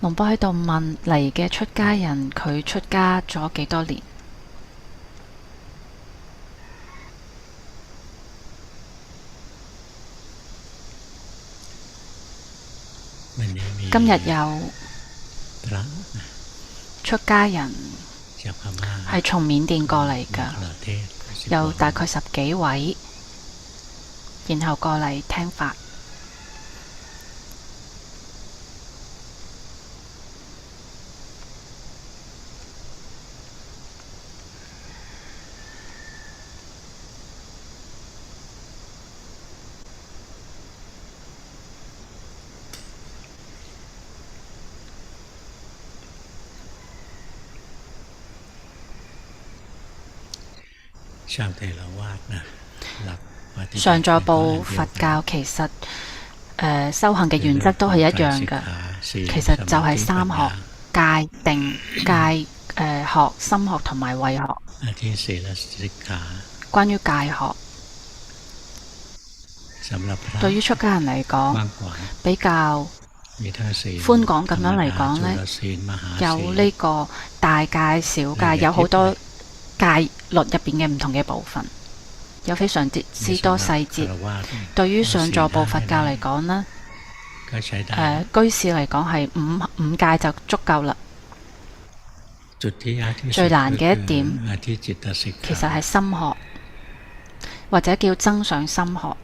龍波喺度問嚟嘅出家人，佢出家咗幾多年？今日有出家人係從緬甸過嚟㗎，有大概10幾位，然後過嚟聽法。上座部佛教其實修行嘅原則都係一樣㗎，其實就係3學：戒、定、學、心學同埋慧學。關於戒學，對於出家人嚟講，比較寬廣咁樣嚟講呢，有呢個大戒、小戒，有好多戒律入邊嘅唔同嘅部分，有非常之多細節。對於上座部佛教嚟講呢，居士嚟講係五戒就足夠啦。最難嘅一點其實係心學，或者叫增上心學，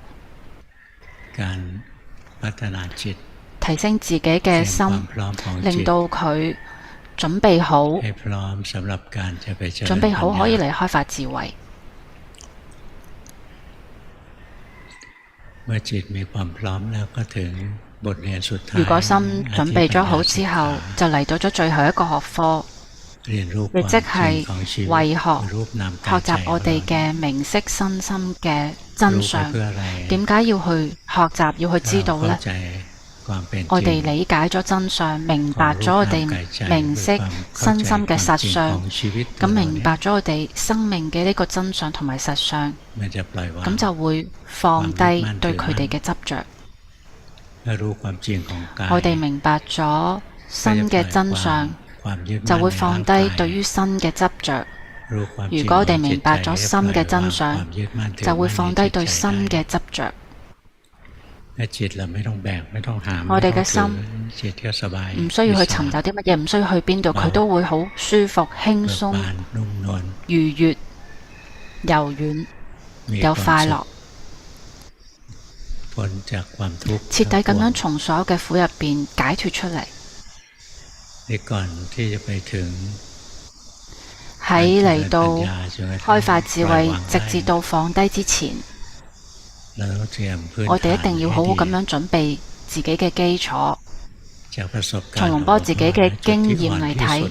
提升自己嘅心，令到佢準備好可以嚟開發智慧。如果心準備咗好之後，就嚟到咗最後一個學科，亦即係慧學，學習我哋嘅名色身心嘅真相。點解要去學習，要去知道呢？我哋理解咗真相，明白咗我哋名色身心嘅實相，咁明白咗我哋生命嘅呢個真相同埋實相，咁就會放低對佢哋嘅執着。我哋明白咗新嘅真相，就會放低對於新嘅執着。如果我哋明白咗新嘅真相，就會放低對新嘅執着。我哋嘅心唔需要去尋找啲乜嘢，唔需要去邊度，佢都會好舒服、輕鬆、愉悅、柔軟、有快樂，徹底咁樣從所有嘅苦入邊解脫出嚟。喺嚟到開發智慧，直至到放低之前，我哋一定要好好咁樣準備自己嘅基礎。從龍波自己嘅經驗嚟睇，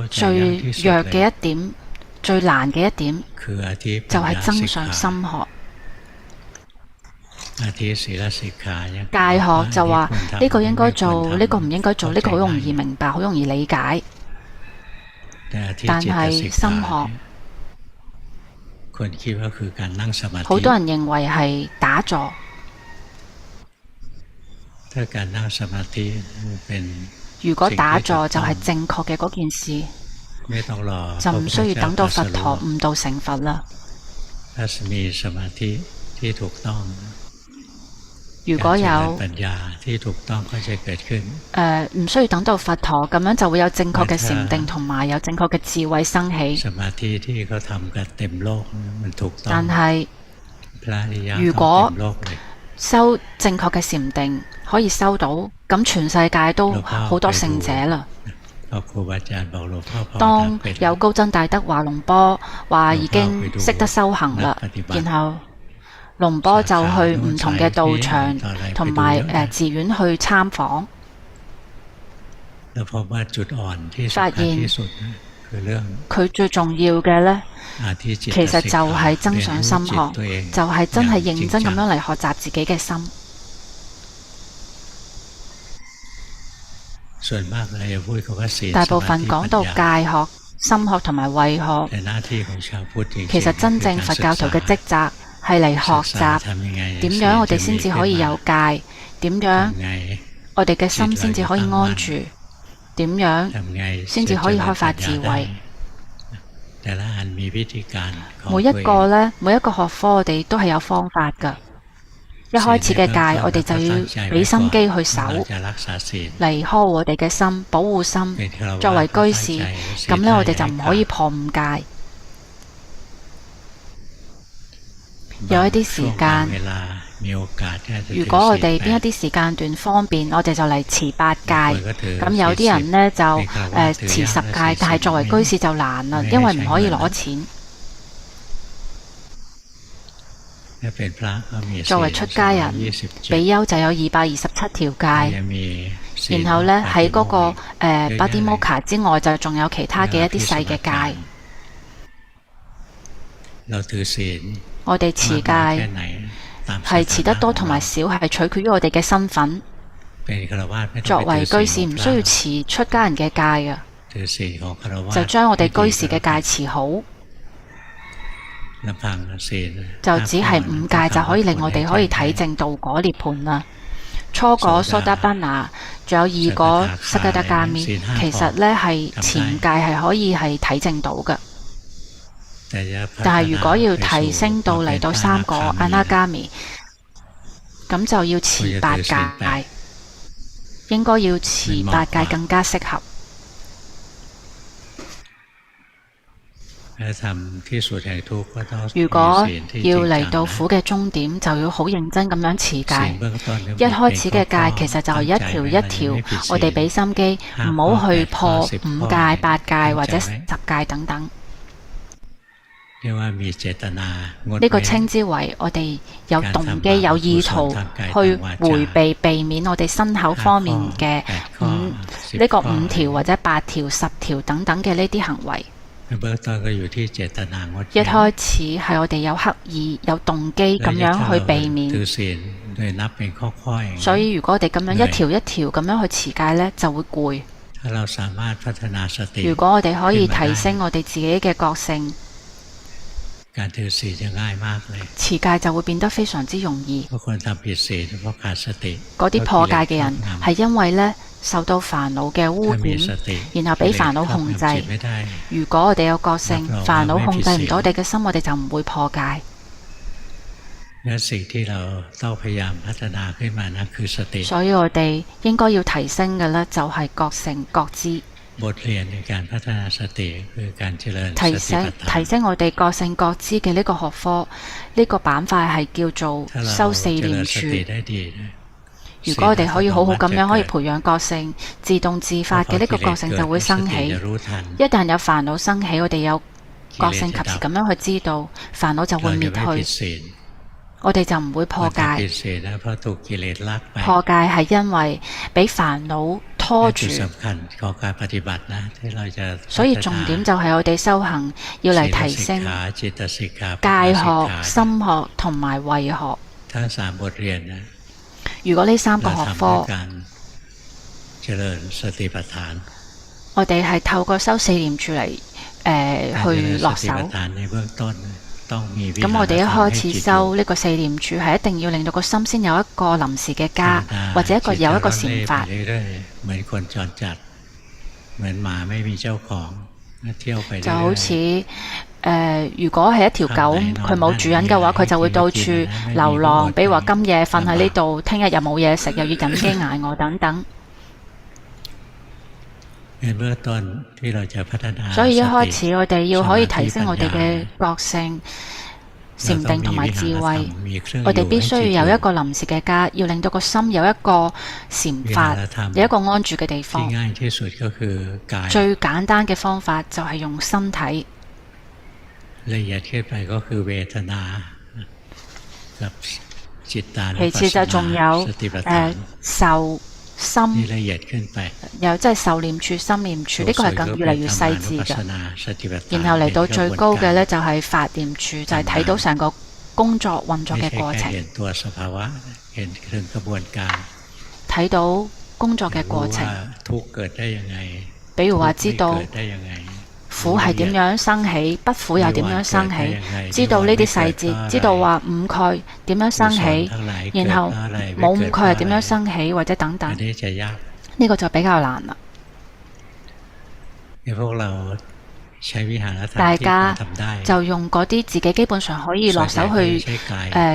最弱嘅一點、最難嘅一點，就係增上心學。戒學就話呢個應該做，呢個唔應該做，呢個好容易明白，好容易理解。但係心學，好多人認為係打坐。如果打坐就係正確嘅嗰件事，就唔需要等到佛陀悟道成佛啦。如果有唔需要等到佛陀，咁樣就會有正確嘅禪定同埋有正確嘅智慧生起。但係如果修正確嘅禪定可以修到，咁全世界都好多聖者啦。當有高僧大德話龍波話已經識得修行啦，然後龍波就去唔同嘅道場同埋寺院去參訪，發現佢最重要嘅呢，其實就係增上心學，就係真係認真咁樣嚟學習自己嘅心。大部分講到戒學、心學同埋慧學，其實真正佛教徒嘅職責係嚟學習點樣我哋先至可以有戒，點樣我哋嘅心先至可以安住，點樣先至可以開發智慧。每一個學科我哋都係有方法㗎。一開始嘅戒，我哋就要俾心機去守，嚟呵護我哋嘅心，保護心。作為居士，咁呢，我哋就唔可以破五戒。有一啲時間，如果我哋邊一啲時間段方便，我哋就嚟持8戒。咁有啲人呢，就持10戒，但係作為居士就難啦，因為唔可以攞錢。作為出家人，比丘就有227條戒，然後呢，喺嗰個巴迪摩卡之外，就仲有其他嘅一啲細嘅戒。我哋持戒係持得多同埋少，係取決於我哋嘅身份。作為居士唔需要持出家人嘅戒嘅，就將我哋居士嘅戒持好。就只係5戒就可以令我哋可以體證道果涅槃啦。初果蘇達班拿，仲有2果塞迦達迦咪，其實呢係前戒係可以係體證到嘅。但係如果要提升到嚟到3果阿那迦咪，咁就要持8戒，應該要持8戒更加適合。如果要嚟到苦嘅終點，就要好認真咁樣持戒。一開始嘅戒其實就係一條一條，我哋俾心機，唔好去破5戒、8戒或者10戒等等。呢個稱之為我哋有動機、有意圖去迴避、避免我哋身口方面嘅呢個5條或者8條、10條等等嘅呢啲行為。一開始係我哋有刻意、有動機咁樣去避免，所以如果我哋咁樣一條一條咁樣去持戒呢，就會攰。如果我哋可以提升我哋自己嘅覺性，持戒就會變得非常之容易。嗰啲破戒嘅人係因為呢受到煩惱嘅污染，然後俾煩惱控制。如果我哋有覺性，煩惱控制唔到我哋嘅心，我哋就唔會破戒。所以我哋應該要提升嘅呢，就係覺性覺知。提升我哋覺性覺知嘅呢個學科，呢個板塊係叫做修四念處。如果我哋可以好好咁樣可以培養覺性，自動自發嘅呢個覺性就會生起。一旦有煩惱生起，我哋有覺性及時咁樣去知道，煩惱就會滅去，我哋就唔會破戒。破戒係因為俾煩惱拖住，所以重點就係我哋修行要嚟提升戒學、心學同埋慧學。如果呢3個學科，我哋係透過修四念處嚟去落手。咁我哋一開始修呢個四念處係一定要令到個心先有一個臨時嘅家，或者有一個禪法。就好似如果係一條狗，佢冇主人嘅話，佢就會到處流浪。比如話今夜瞓喺呢度，聽日又冇嘢食，又要忍飢挨餓等等。所以一開始我哋要可以提升我哋嘅覺性、禪定同埋智慧，我哋必須要有一個臨時嘅家，要令到個心有一個禪法，有一個安住嘅地方。最簡單嘅方法就係用身體。其次就仲有受心，又即係受念處、心念處，呢個係更越嚟越細緻嘅。然後嚟到最高嘅呢，就係法念處，就係睇到成個工作運作嘅過程，睇到工作嘅過程。比如話知道苦係點樣生起，不苦又點樣生起，知道呢啲細節，知道話五蓋點樣生起，然後冇五蓋係點樣生起，或者等等，呢個就比較難啦。大家就用嗰啲自己基本上可以落手去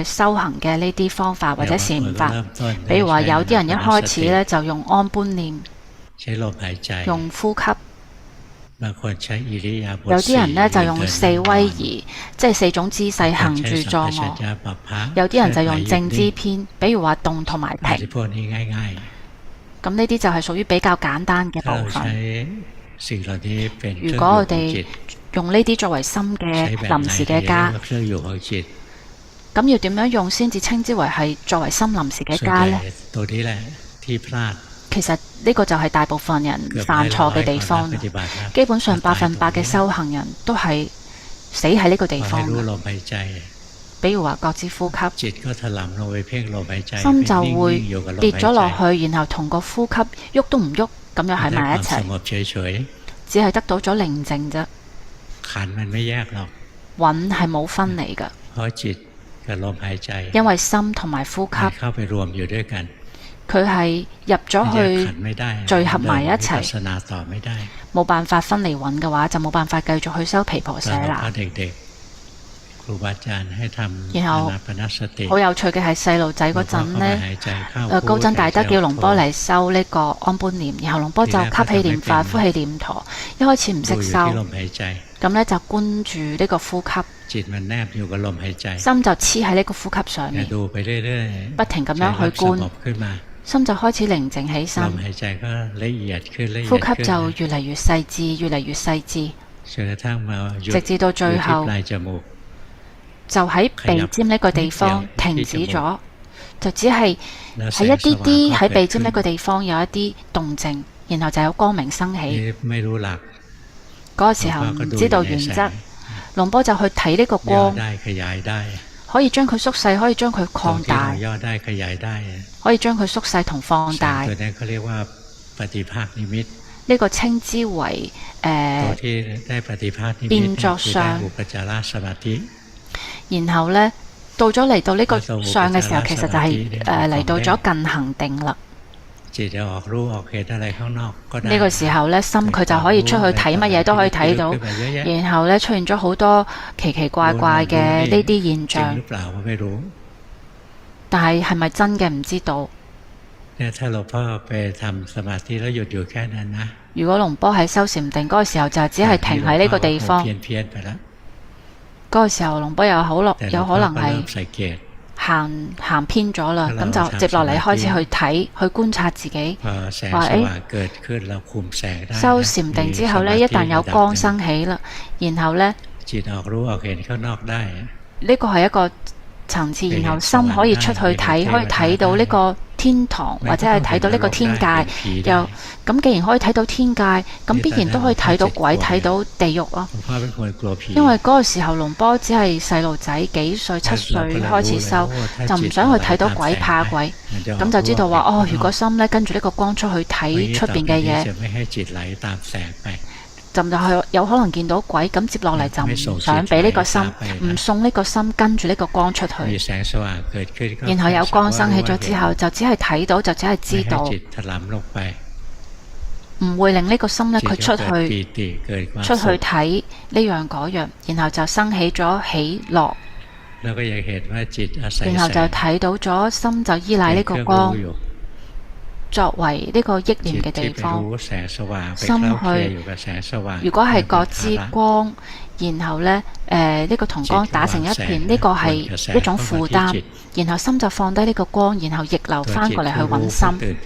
修行嘅呢啲方法或者禪法，比如話有啲人一開始呢就用安般念，用呼吸。有啲人呢就用四威儀，即係4種姿勢行住坐臥。有啲人就用正知篇，比如話動同埋停。咁呢啲就係屬於比較簡單嘅部分。如果我哋用呢啲作為心嘅臨時嘅家，咁要點樣用先至稱之為係作為心臨時嘅家呢？其實呢個就係大部分人犯錯嘅地方。基本上100%嘅修行人都係死喺呢個地方。比如話覺知呼吸，心就會跌咗落去，然後同個呼吸喐都唔喐，咁樣喺埋一齊，只係得到咗寧靜啫。蘊係冇分離㗎，因為心同埋呼吸佢係入咗去聚合埋一齊，冇辦法分離蘊嘅話，就冇辦法繼續去修毗婆舍啦。然後好有趣嘅係細路仔嗰陣呢，高僧大德叫龍波嚟修呢個安般念，然後龍波就吸氣念法，呼氣念陀。一開始唔識修，咁呢就觀住呢個呼吸，心就黐喺呢個呼吸上面，不停咁樣去觀，心就開始寧靜起身，呼吸就越嚟越細緻，越嚟越細緻，直至到最後就喺鼻尖呢個地方停止咗，就只係喺一啲啲喺鼻尖呢個地方有一啲動靜，然後就有光明生起。嗰個時候唔知道原則，龍波就去睇呢個光，可以將佢縮細，可以將佢擴大，可以將佢縮細同放大。呢個稱之為變作相。然後呢，到咗嚟到呢個相嘅時候，其實就係嚟到咗近行定啦。呢個時候呢，心佢就可以出去睇乜嘢都可以睇到，然後呢，出現咗好多奇奇怪怪嘅呢啲現象，但係係咪真嘅唔知道。如果龍波喺修禪定嗰個時候，就只係停喺呢個地方。嗰個時候，龍波有可能係行偏咗啦，咁就接落嚟開始去睇，去觀察自己，話修禪定之後呢，一旦有光生起啦，然後呢，呢個係一個層次，然後心可以出去睇，可以睇到呢個天堂，或者係睇到呢個天界。又咁既然可以睇到天界，咁必然都可以睇到鬼，睇到地獄咯。因為嗰個時候龍波只係細路仔，幾歲7歲開始修，就唔想去睇到鬼，怕鬼，咁就知道話哦，如果心呢跟住呢個光出去睇出邊嘅嘢，就係有可能見到鬼，咁接落嚟就唔想俾呢個心，唔送呢個心跟住呢個光出去。然後有光生起咗之後，就只係睇到，就只係知道，唔會令呢個心呢佢出去睇呢樣嗰樣，然後就生起咗喜樂，然後就睇到咗心就依賴呢個光作為呢個憶念嘅地方，心去。如果係覺知光，然後呢，呢個同光打成一片，呢個係一種負擔，然後心就放低呢個光，然後逆流翻過嚟去揾心，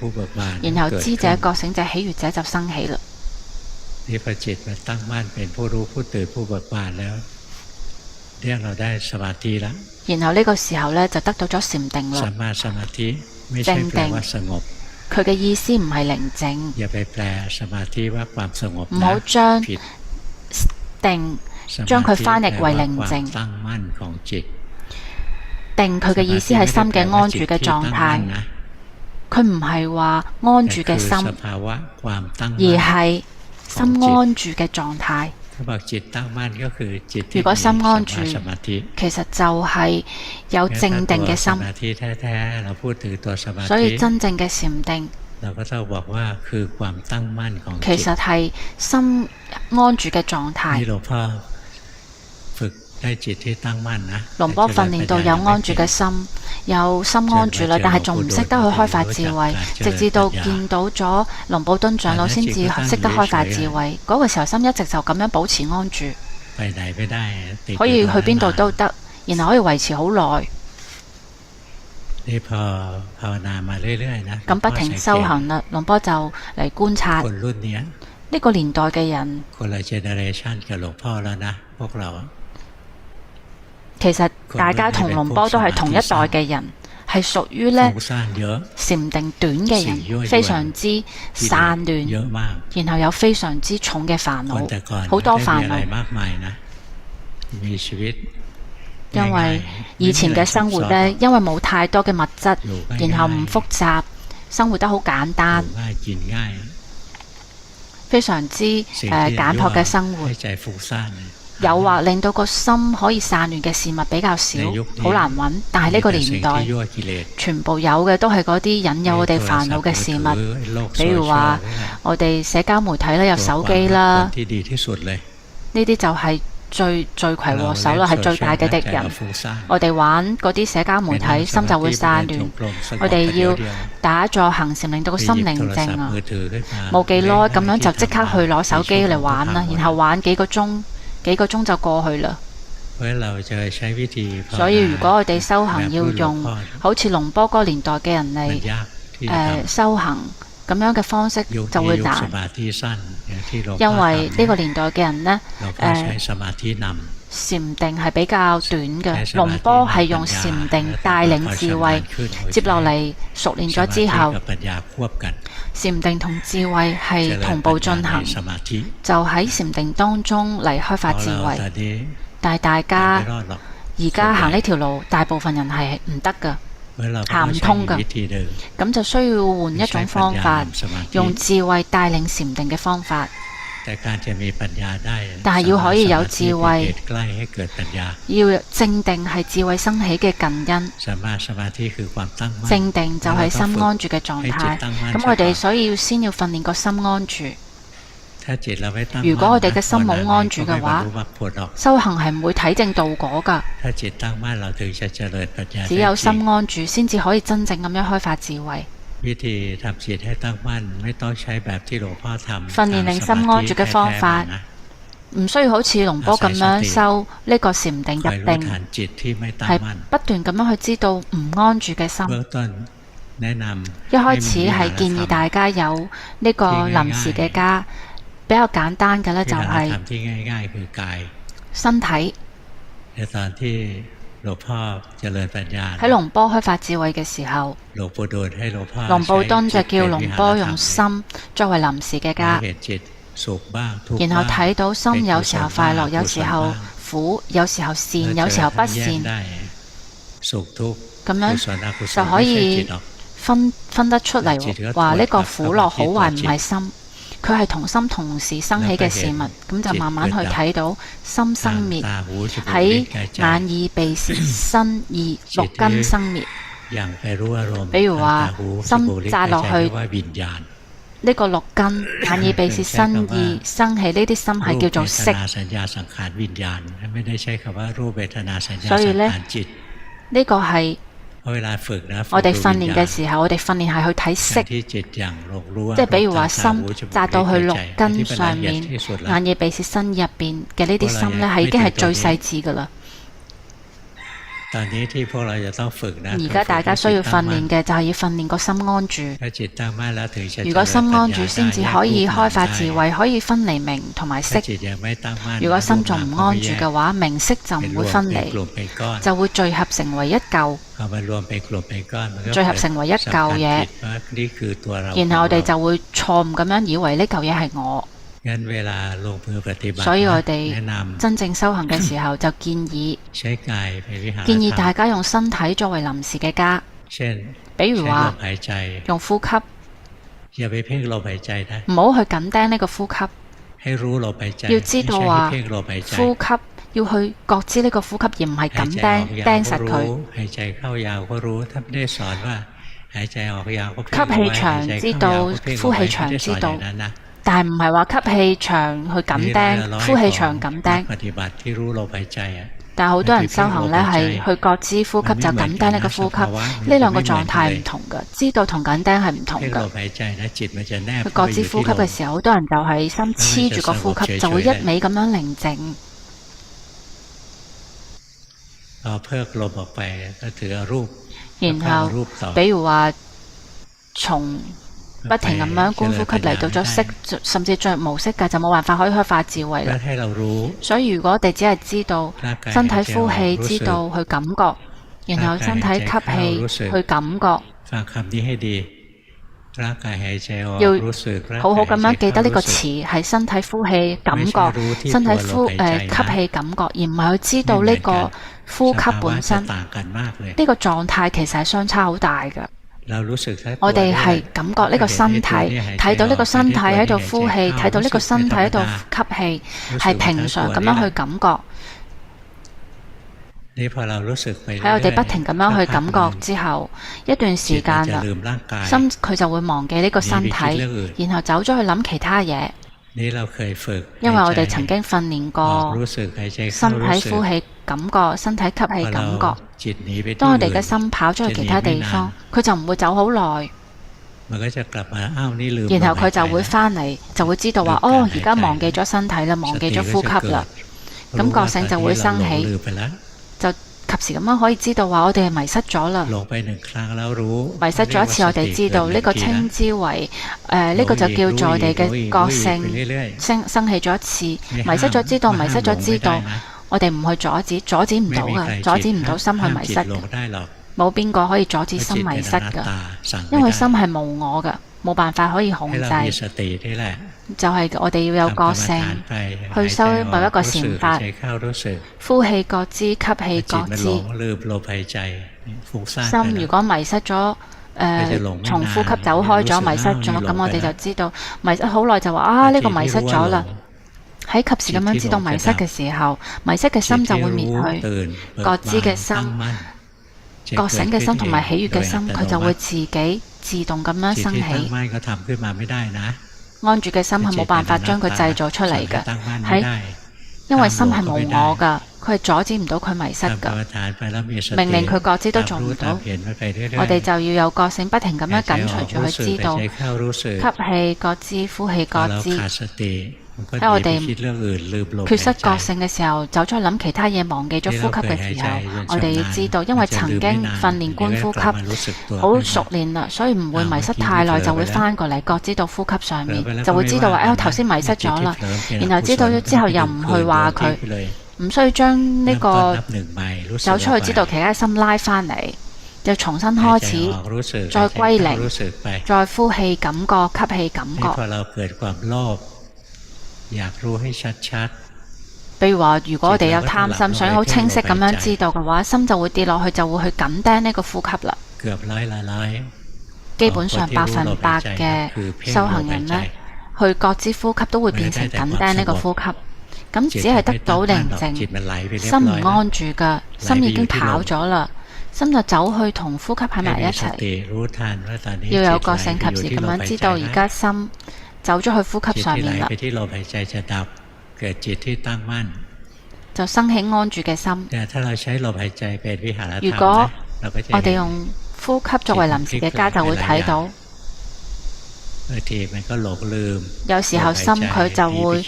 然後知者覺醒者喜悅者就生起啦。然後呢個時候呢，就得到咗禪定啦，正定。佢嘅意思唔係寧靜，唔好將定將佢翻譯為寧靜。定佢嘅意思係心嘅安住嘅狀態，佢唔係話安住嘅心，而係心安住嘅狀態。如果心安住，其實就係有靜定嘅心。所以真正嘅禪定，其實係心安住嘅狀態。龍波訓練到有安住嘅心，有心安住啦，但係仲唔識得去開發智慧，直至到見到咗龍寶敦長老先至識得開發智慧。嗰個時候心一直就咁樣保持安住，可以去邊度都得，然後可以維持好耐。咁不停修行啦，龍波就嚟觀察呢個年代嘅人。其實大家同龍波都係同一代嘅人，係屬於呢禪定短嘅人，非常之散亂，然後有非常之重嘅煩惱，好多煩惱。因為以前嘅生活呢，因為冇太多嘅物質，然後唔複雜，生活得好簡單，非常之簡樸嘅生活。誘惑令到個心可以散亂嘅事物比較少，好難揾。但係呢個年代，全部有嘅都係嗰啲引誘我哋煩惱嘅事物，比如話我哋社交媒體啦，有手機啦，呢啲就係罪魁禍首啦，係最大嘅敵人。我哋玩嗰啲社交媒體，心就會散亂。我哋要打坐行禪，令到個心寧靜啊！冇幾耐咁樣就即刻去攞手機嚟玩啦，然後玩幾個鐘就過去啦。所以如果我哋修行要用好似龍波嗰個年代嘅人嚟修行咁樣嘅方式就會難，因為呢個年代嘅人呢，禪定係比較短嘅。龍波係用禪定帶領智慧，接落嚟熟練咗之後，禪定同智慧係同步進行，就喺禪定當中嚟開發智慧。但係大家而家行呢條路，大部分人係唔得㗎，行唔通㗎，咁就需要換一種方法，用智慧帶領禪定嘅方法。但係要可以有智慧，要正定係智慧生起嘅近因。正定就係心安住嘅狀態。咁我哋所以先要訓練個心安住。如果我哋嘅心冇安住嘅話，修行係唔會體證道果㗎。只有心安住，先至可以真正咁樣開發智慧。訓練令心安住嘅方法，唔需要好似龍波咁樣修呢個禪定入定，係不斷咁樣去知道唔安住嘅心。一開始係建議大家有呢個臨時嘅家，比較簡單嘅呢就係身體。喺龍波開發智慧嘅時候，龍寶敦就叫龍波用心作為臨時嘅家，然後睇到心有時候快樂，有時候苦，有時候善，有時候不善，咁樣就可以分得出嚟，話呢個苦樂好壞唔係心，佢係同心同時生起嘅事物。咁就慢慢去睇到心生滅，喺眼耳鼻舌身意六根生滅。比如話心扎落去呢個六根，眼耳鼻舌身意生起呢啲心係叫做識。所以呢，呢個係我哋訓練嘅時候，我哋訓練係去睇識，即係比如話心扎到去六根上面，眼耳鼻舌身意入邊嘅呢啲心呢，係已經係最細緻㗎喇。而家大家需要訓練嘅就係要訓練個心安住。如果心安住，先至可以開發智慧，可以分離明同埋識。如果心仲唔安住嘅話，明識就唔會分離，就會聚合成為一嚿，聚合成為一嚿嘢，然後我哋就會錯誤咁樣以為呢嚿嘢係我。所以我哋真正修行嘅時候，就建議大家用身體作為臨時嘅家。比如話用呼吸，唔好去緊盯呢個呼吸，要知道話呼吸要去覺知呢個呼吸，而唔係咁釘實佢。吸氣長知道，呼氣長知道，但係唔係話吸氣長去咁釘，呼氣長咁釘。但係好多人修行呢係去覺知呼吸就咁釘呢個呼吸，呢兩個狀態唔同嘅，知道同緊釘係唔同嘅。去覺知呼吸嘅時候，好多人就係心黐住個呼吸，就會一味咁樣寧靜。然後比如話從不停咁樣觀呼吸嚟到咗色，甚至進入無色界就冇辦法可以開發智慧啦。所以如果我哋只係知道身體呼氣，知道去感覺，然後身體吸氣去感覺，要好好咁樣記得呢個詞係身體呼氣感覺，身體吸氣感覺，而唔係去知道呢個呼吸本身。呢個狀態其實係相差好大嘅。我哋係感覺呢個身體，睇到呢個身體喺度呼氣，睇到呢個身體喺度吸氣，係平常咁樣去感覺。喺我哋不停咁樣去感覺之後，一段時間啦，心佢就會忘記呢個身體，然後走咗去諗其他嘢。因為我哋曾經訓練過身體呼氣感覺，身體吸氣感覺。當我哋嘅心跑咗去其他地方，佢就唔會走好耐，然後佢就會返嚟，就會知道話哦，而家忘記咗身體啦，忘記咗呼吸啦，咁覺醒就會生起，就及時咁樣可以知道話我哋係迷失咗啦。迷失咗一次，我哋知道呢個稱之為呢個就叫做我哋嘅覺性生起咗一次。迷失咗知道，迷失咗知道，我哋唔去阻止，阻止唔到㗎，阻止唔到心去迷失嘅。冇邊個可以阻止心迷失㗎，因為心係無我㗎，冇辦法可以控制。就係我哋要有覺性，去修某一個禪法，呼氣覺知，吸氣覺知。心如果迷失咗，從呼吸走開咗，迷失咗，咁我哋就知道迷失好耐就話啊，呢個迷失咗啦。喺及時咁樣知道迷失嘅時候，迷失嘅心就會滅去，覺知嘅心、覺醒嘅心同埋喜悅嘅心，佢就會自己自動咁樣升起。安住嘅心係冇辦法將佢製造出嚟嘅，因為心係無我㗎，佢係阻止唔到佢迷失㗎。命令佢覺知都做唔到，我哋就要有覺性，不停咁樣緊隨住去知道，吸氣覺知，呼氣覺知。當我哋缺失覺性嘅時候，走出去諗其他嘢，忘記咗呼吸嘅時候，我哋要知道，因為曾經訓練觀呼吸好熟練啦，所以唔會迷失太耐，就會翻過嚟覺知到呼吸上面，就會知道話我頭先迷失咗啦，然後知道咗之後又唔去話佢，唔需要將呢個走出去知道其他心拉翻嚟，就重新開始，再歸零，再呼氣感覺，吸氣感覺。比如話，如果我哋有貪心，想好清晰咁樣知道嘅話，心就會跌落去，就會去緊盯呢個呼吸啦。基本上100%嘅修行人呢，去覺知呼吸都會變成緊盯呢個呼吸。咁只係得到寧靜，心唔安住㗎，心已經跑咗啦，心就走去同呼吸喺埋一齊。要有覺性，及時咁樣知道而家心走咗去呼吸上面啦，就生起安住嘅心。如果我哋用呼吸作為臨時嘅家，就會睇到有時候心佢就會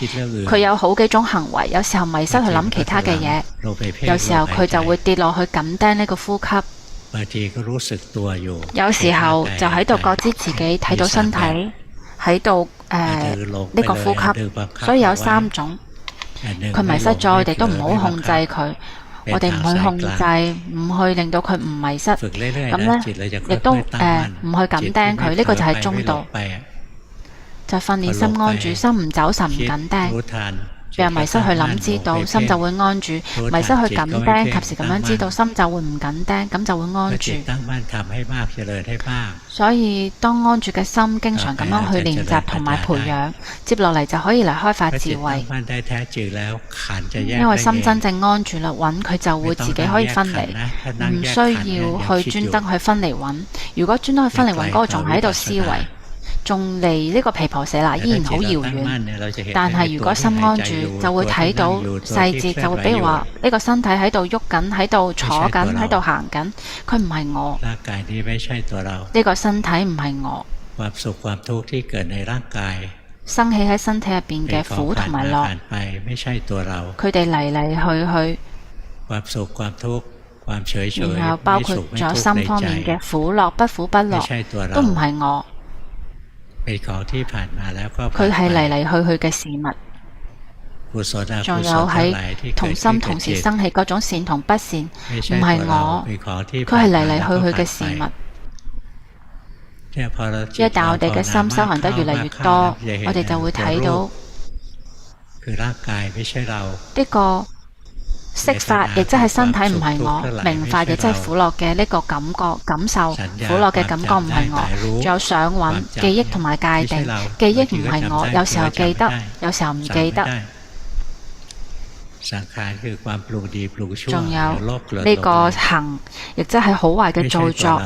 佢有好幾種行為，有時候迷失去諗其他嘅嘢，有時候佢就會跌落去緊盯呢個呼吸，有時候就喺度覺知自己睇到身體喺度呢個呼吸，所以有3種。佢迷失咗，我哋都唔好控制佢，我哋唔去控制，唔去令到佢唔迷失。咁呢，亦都唔去緊盯佢，呢個就係中道，就訓練心安住，心唔走神唔緊盯。讓迷失去諗知道，心就會安住；迷失去緊盯，及時咁樣知道，心就會唔緊盯，咁就會安住。所以當安住嘅心經常咁樣去練習同埋培養，接落嚟就可以嚟開發智慧。因為心真正安住啦，揾佢就會自己可以分離，唔需要去專登去分離揾。如果專登去分離揾嗰個仲喺度思維，仲離呢個毗婆舍那依然好遙遠。但係如果心安住，就會睇到細節，就會比如話呢個身體喺度喐緊，喺度坐緊，喺度行緊，佢唔係我。呢個身體唔係我。生起喺身體入邊嘅苦同埋樂，佢哋嚟嚟去去，然後包括咗心方面嘅苦樂、不苦不樂，都唔係我。佢係嚟嚟去去嘅事物。仲有喺同心同時生起嗰種善同不善，唔係我。佢係嚟嚟去去嘅事物。一旦我哋嘅心修行得越嚟越多，我哋就會睇到呢個色法，亦即係身體唔係我；名法，亦即係苦樂嘅呢個感覺、感受。苦樂嘅感覺唔係我。仲有想蘊、記憶同埋界定。記憶唔係我，有時候記得，有時候唔記得。仲有呢個行，亦即係好壞嘅造作。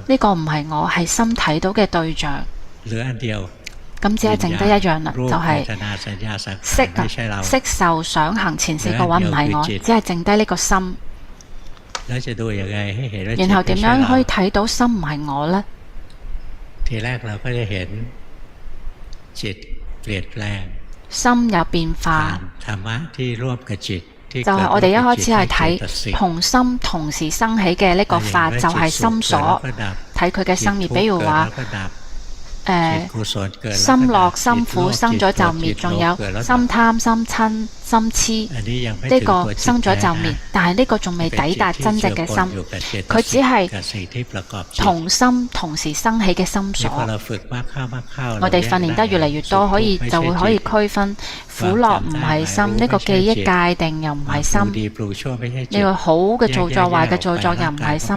呢個唔係我，係心睇到嘅對象。咁只係剩得一樣啦，就係色受想行前四個蘊唔係我，只係剩低呢個心。然後點樣可以睇到心唔係我呢？心有變化，就係我哋一開始係睇同心同時生起嘅呢個法，就係心所，睇佢嘅生滅。比如話心樂、心苦生咗就滅，仲有心貪、心嗔、心痴，呢個生咗就滅。但係呢個仲未抵達真正嘅心，佢只係同心同時生起嘅心所。我哋訓練得越嚟越多，就會可以區分苦樂唔係心，呢個記憶界定又唔係心，呢個好嘅造作、壞嘅造作又唔係心，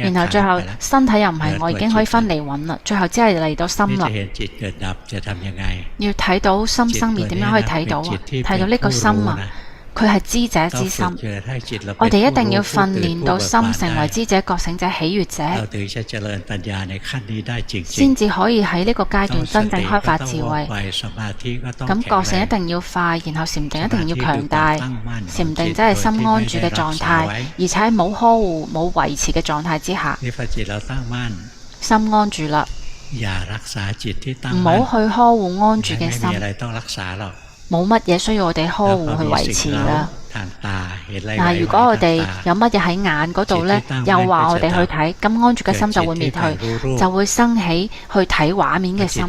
然後最後身體又唔係我，已經可以分離蘊啦。最後只係嚟到心啦。要睇到心生滅，點樣可以睇到啊？睇到呢個心啊，佢係知者之心。我哋一定要訓練到心成為知者、覺醒者、喜悅者，先至可以喺呢個階段真正開發智慧。咁覺醒一定要快，然後禪定一定要強大。禪定即係心安住嘅狀態，而且喺冇呵護、冇維持嘅狀態之下，心安住啦。唔好去呵護安住嘅心，冇乜嘢需要我哋呵護去維持啦。嗱，如果我哋有乜嘢喺眼嗰度呢，又話我哋去睇，咁安住嘅心就會滅去，就會生起去睇畫面嘅心。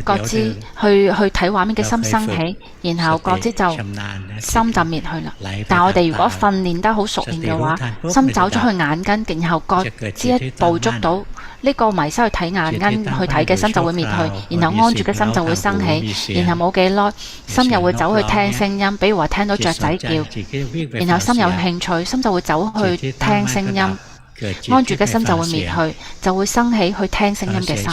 覺知去睇畫面嘅心生起，然後覺知就心就滅去啦。但我哋如果訓練得好熟練嘅話，心走咗去眼根，然後覺知一捕捉到呢個迷失去睇眼根去睇嘅心就會滅去，然後安住嘅心就會生起，然後冇幾耐心又會走去聽聲音，比如話聽到雀仔叫，然後心有興趣，心就會走去聽聲音，安住嘅心就會滅去，就會生起去聽聲音嘅心。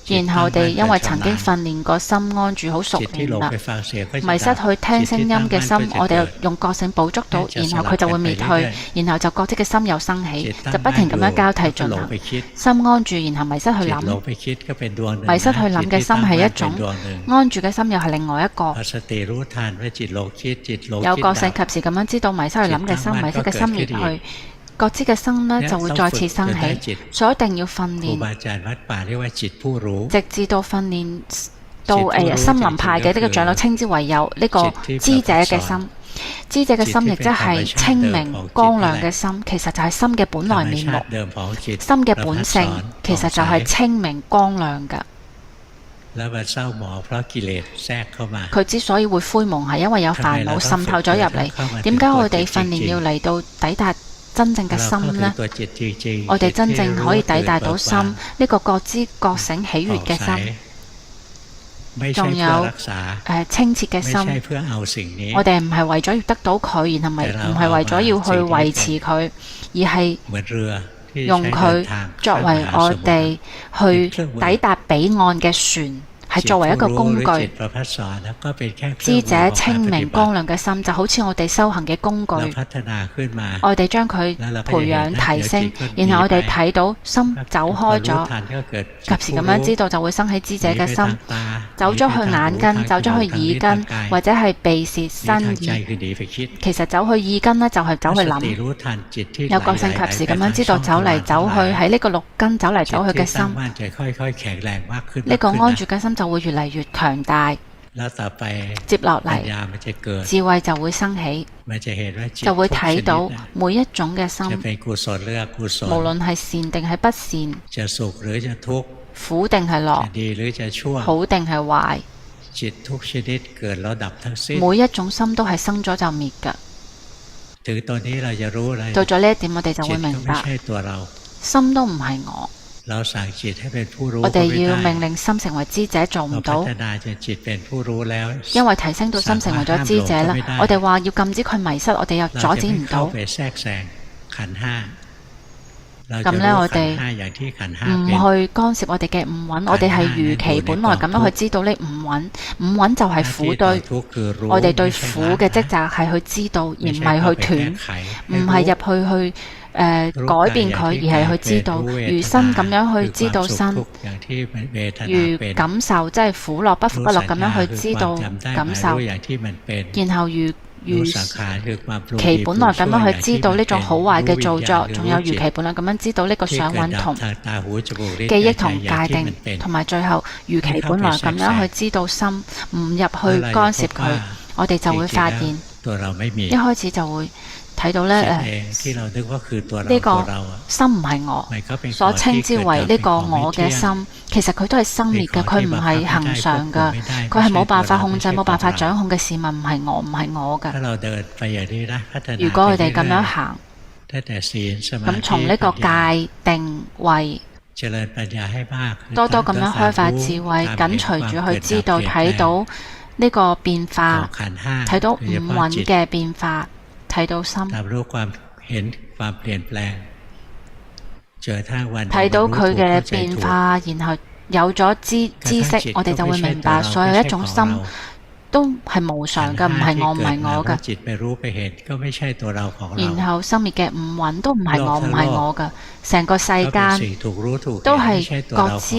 然後我哋因為曾經訓練過心安住好熟練啦，迷失去聽聲音嘅心，我哋用覺性捕捉到，然後佢就會滅去，然後就覺知嘅心又生起，就不停咁樣交替進行。心安住，然後迷失去諗，迷失去諗嘅心係一種，安住嘅心又係另外一個。有覺性及時咁樣知道迷失去諗嘅心，迷失嘅心滅去，覺知嘅心呢就會再次生起，所以一定要訓練，直至到訓練到森林派嘅呢個長老稱之為有呢個知者嘅心。知者嘅心亦即係清明光亮嘅心，其實就係心嘅本來面目，心嘅本性其實就係清明光亮嘅。佢之所以會灰蒙，係因為有煩惱滲透咗入嚟。點解我哋訓練要嚟到抵達真正嘅心呢？我哋真正可以抵達到心呢個覺知覺醒喜悅嘅心，仲有清澈嘅心。我哋唔係為咗要得到佢，然後唔係為咗要去維持佢，而係用佢作為我哋去抵達彼岸嘅船，係作為一個工具。知者清明光亮嘅心就好似我哋修行嘅工具，我哋將佢培養提升，然後我哋睇到心走開咗，及時咁樣知道就會生起知者嘅心，走咗去眼根，走咗去耳根，或者係鼻舌身意。其實走去耳根呢，就係走去諗，有覺性及時咁樣知道走嚟走去喺呢個六根走嚟走去嘅心，呢個安住嘅心就會越嚟越強大。接落嚟智慧就會生起，就會睇到每一種嘅心，無論係善定係不善，苦定係樂，好定係壞，每一種心都係生咗就滅㗎。到咗呢一點，我哋就會明白，心都唔係我。我哋要命令心成為知者，做唔到，因為提升到心成為咗知者啦。我哋話要禁止佢迷失，我哋又阻止唔到。咁呢，我哋唔去干涉我哋嘅五蘊，我哋係如其本來咁樣去知道呢五蘊。五蘊就係苦堆，我哋對苦嘅職責係去知道，而唔係去斷，唔係入去改變佢，而係去知道，如身咁樣去知道身，如感受即係苦樂不苦不樂咁樣去知道感受，然後如其本來咁樣去知道呢種好壞嘅造作，仲有如其本來咁樣知道呢個想蘊同記憶同界定，同埋最後如其本來咁樣去知道心，唔入去干涉佢，我哋就會發現一開始就會睇到呢個心唔係我，所稱之為呢個我嘅心，其實佢都係生滅嘅，佢唔係恆常嘅，佢係冇辦法控制、冇辦法掌控嘅事物，唔係我，唔係我嘅。如果我哋咁樣行，咁從呢個界定位，多多咁樣開發智慧，緊隨住去知道、睇到呢個變化，睇到五蘊嘅變化。睇到心，睇到佢嘅變化，然後有咗知識，我哋就會明白所有一種心都係無常嘅，唔係我，唔係我嘅。然後生滅嘅五蘊都唔係我，唔係我嘅。成個世間都係各自